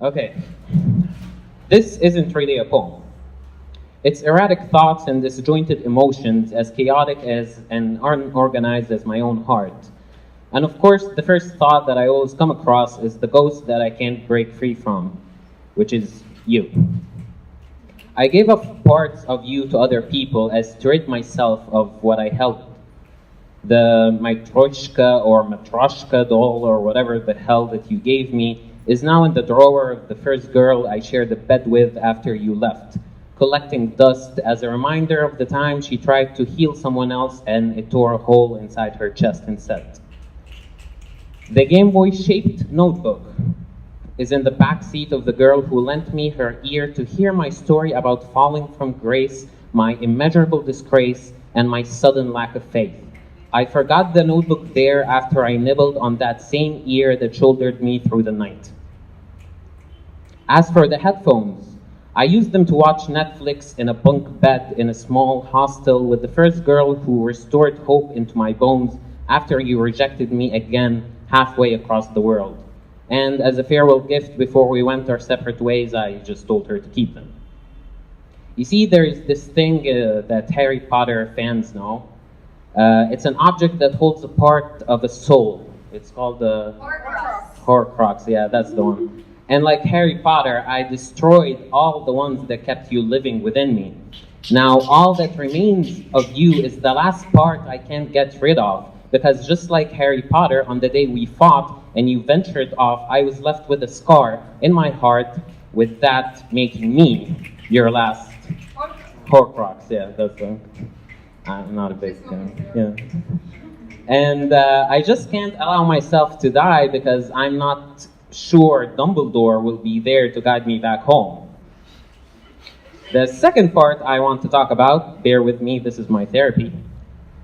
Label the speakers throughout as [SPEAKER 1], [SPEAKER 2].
[SPEAKER 1] Okay. This isn't really a poem. It's erratic thoughts and disjointed emotions, as chaotic as and unorganized as my own heart. And of course, the first thought that I always come across is the ghost that I can't break free from, which is you. I gave up parts of you to other people as to rid myself of what I held. The Matryoshka or Matryoshka doll or whatever the hell that you gave me is now in the drawer of the first girl I shared a bed with after you left, collecting dust as a reminder of the time she tried to heal someone else and it tore a hole inside her chest instead. The Game Boy-shaped notebook is in the back seat of the girl who lent me her ear to hear my story about falling from grace, my immeasurable disgrace, and my sudden lack of faith. I forgot the notebook there after I nibbled on that same ear that shouldered me through the night. As for the headphones, I used them to watch Netflix in a bunk bed in a small hostel with the first girl who restored hope into my bones after you rejected me again halfway across the world. And as a farewell gift before we went our separate ways, I just told her to keep them. You see, there's this thing that Harry Potter fans know. It's an object that holds a part of a soul. It's called the Horcrux. Yeah, that's the one. And like Harry Potter, I destroyed all the ones that kept you living within me. Now, all that remains of you is the last part I can't get rid of, because just like Harry Potter, on the day we fought and you ventured off, I was left with a scar in my heart, with that making me your last Horcrux. Yeah, that's the... I'm not a big fan. Yeah. And I just can't allow myself to die because I'm not sure Dumbledore will be there to guide me back home. The second part I want to talk about, bear with me, this is my therapy,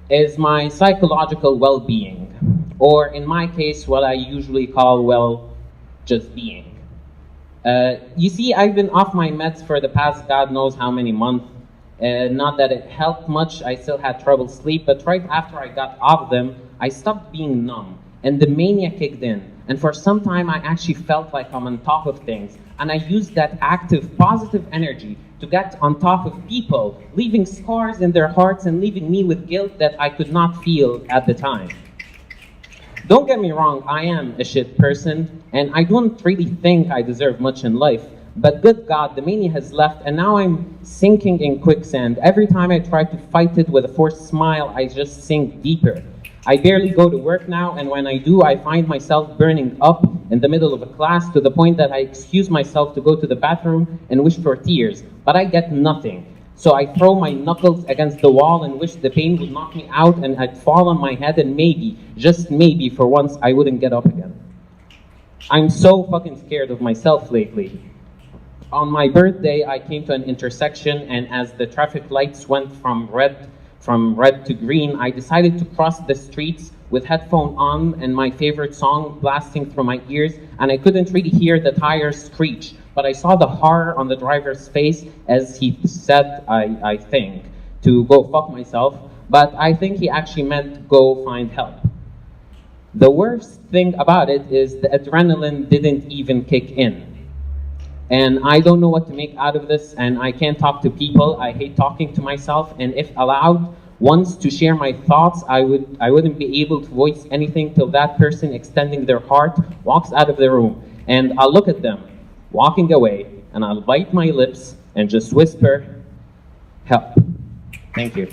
[SPEAKER 1] is my psychological well-being, or in my case, what I usually call, well, just being. You see, I've been off my meds for the past God knows how many months. Not that it helped much, I still had trouble sleep, but right after I got off them, I stopped being numb, and the mania kicked in. And for some time, I actually felt like I'm on top of things. And I used that active, positive energy to get on top of people, leaving scars in their hearts and leaving me with guilt that I could not feel at the time. Don't get me wrong, I am a shit person, and I don't really think I deserve much in life. But good God, the mania has left, and now I'm sinking in quicksand. Every time I try to fight it with a forced smile, I just sink deeper. I barely go to work now, and when I do, I find myself burning up in the middle of a class to the point that I excuse myself to go to the bathroom and wish for tears, but I get nothing. So I throw my knuckles against the wall and wish the pain would knock me out and I'd fall on my head and maybe, just maybe for once, I wouldn't get up again. I'm so fucking scared of myself lately. On my birthday, I came to an intersection, and as the traffic lights went from red to green, I decided to cross the streets with headphone on and my favorite song blasting through my ears, and I couldn't really hear the tires screech, but I saw the horror on the driver's face as he said, I think, to go fuck myself, but I think he actually meant go find help. The worst thing about it is the adrenaline didn't even kick in. And I don't know what to make out of this, and I can't talk to people. I hate talking to myself, and if allowed once to share my thoughts, I wouldn't be able to voice anything till that person extending their heart walks out of the room. And I'll look at them, walking away, and I'll bite my lips and just whisper, help. Thank you.